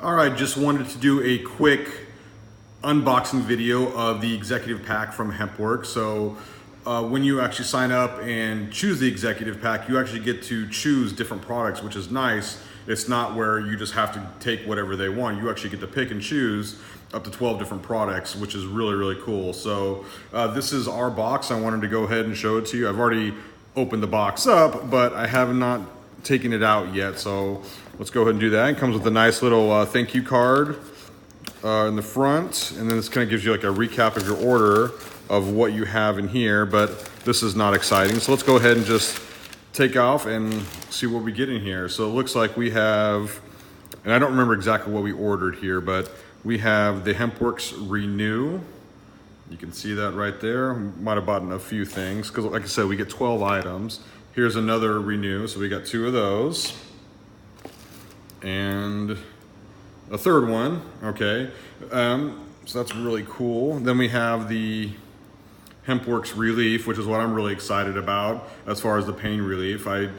All right, just wanted to do a quick unboxing video of the executive pack from HempWorx. So when you actually sign up and choose the executive pack, you actually get to choose different products, which is nice. It's not where you just have to take whatever they want. You actually get to pick and choose up to 12 different products, which is really, really cool. So this is our box. I wanted to go ahead and show it to you. I've already opened the box up, but I have not taken it out yet. So let's go ahead and do that. It comes with a nice little thank you card in the front, and then this kind of gives you like a recap of your order of what you have in here, but this is not exciting. So let's go ahead and just take off and see what we get in here. So it looks like we have, and I don't remember exactly what we ordered here, but we have the HempWorx Renew. You can see that right there. Might have bought a few things because like I said, we get 12 items. Here's another Renew, so we got 2 of those. And a third one, okay. So that's really cool. Then we have the HempWorx Relief, which is what I'm really excited about as far as the pain relief. I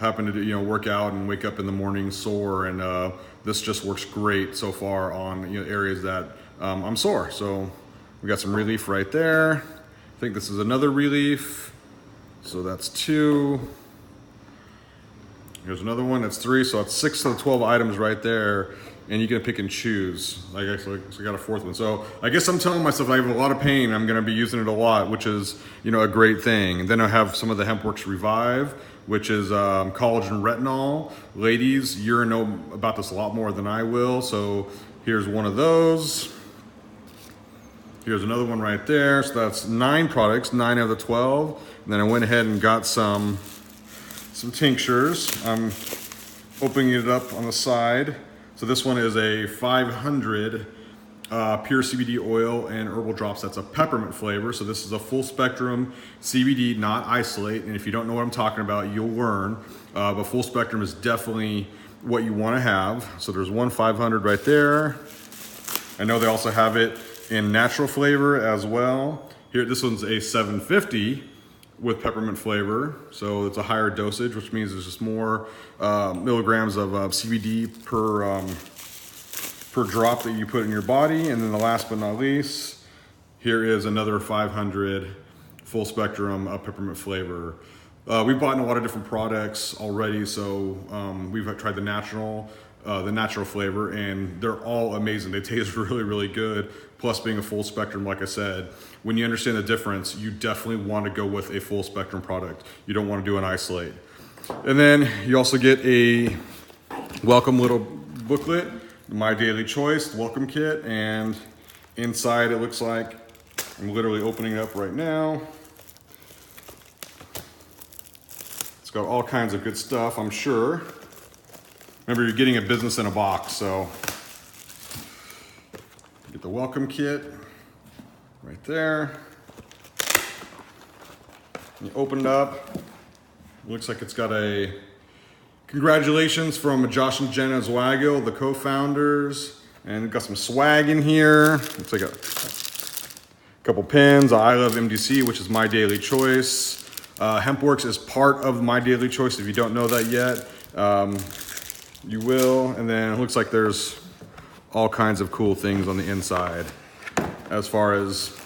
happen to do, work out and wake up in the morning sore, and this just works great so far on areas that I'm sore. So we got some relief right there. I think this is another relief. So that's 2. Here's another one, that's 3. So that's 6 of the 12 items right there. And you can pick and choose. I got a 4th one. So I guess I'm telling myself I have a lot of pain. I'm gonna be using it a lot, which is a great thing. And then I have some of the HempWorx Revive, which is collagen retinol. Ladies, you're gonna know about this a lot more than I will. So here's one of those. Here's another one right there. So that's 9 products, 9 out of the 12. And then I went ahead and got some tinctures. I'm opening it up on the side. So this one is a 500 pure CBD oil and herbal drops. That's a peppermint flavor. So this is a full spectrum CBD, not isolate. And if you don't know what I'm talking about, you'll learn. But full spectrum is definitely what you want to have. So there's one 500 right there. I know they also have it in natural flavor as well. Here, this one's a 750 with peppermint flavor. So it's a higher dosage, which means there's just more milligrams of CBD per drop that you put in your body. And then the last but not least, here is another 500 full spectrum peppermint flavor. We've bought in a lot of different products already. So we've tried the natural flavor, and they're all amazing. They taste really, really good. Plus being a full spectrum, like I said, when you understand the difference, you definitely want to go with a full spectrum product. You don't want to do an isolate. And then you also get a welcome little booklet, My Daily Choice welcome kit. And inside it looks like, I'm literally opening it up right now. It's got all kinds of good stuff, I'm sure. Remember, you're getting a business in a box, so get the welcome kit right there. You open it up. It looks like it's got a congratulations from Josh and Jenna Zwagel, the co-founders, and we've got some swag in here. Looks like a couple pins. I love MDC, which is My Daily Choice. HempWorx is part of My Daily Choice. If you don't know that yet, you will. And then it looks like there's all kinds of cool things on the inside as far as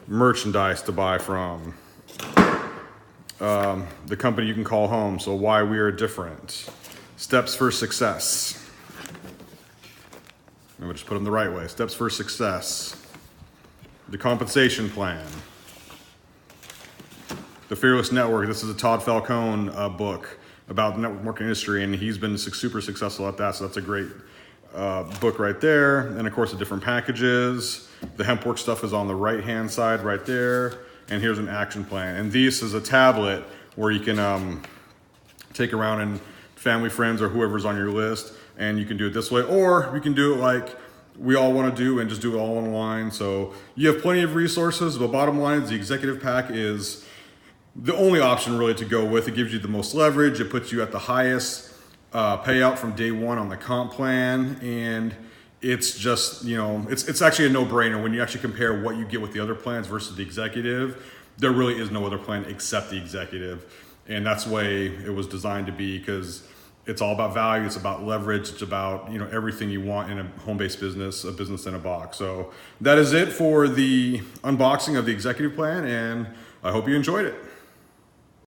merchandise to buy from. The company you can call home, so why we are different. Steps for success. Let me just put them the right way. Steps for success. The compensation plan. The Fearless Network. This is a Todd Falcone book about the network marketing industry, and he's been super successful at that, so that's a great book right there. And of course the different packages. The HempWorx stuff is on the right hand side right there, and here's an action plan. And this is a tablet where you can take around and family, friends, or whoever's on your list, and you can do it this way, or you can do it like we all want to do and just do it all online. So you have plenty of resources, but bottom line is the executive pack is the only option really to go with. It gives you the most leverage. It puts you at the highest payout from day one on the comp plan. And it's just, it's actually a no-brainer when you actually compare what you get with the other plans versus the executive. There really is no other plan except the executive. And that's the way it was designed to be, because it's all about value. It's about leverage. It's about, you know, everything you want in a home-based business, a business in a box. So that is it for the unboxing of the executive plan, and I hope you enjoyed it.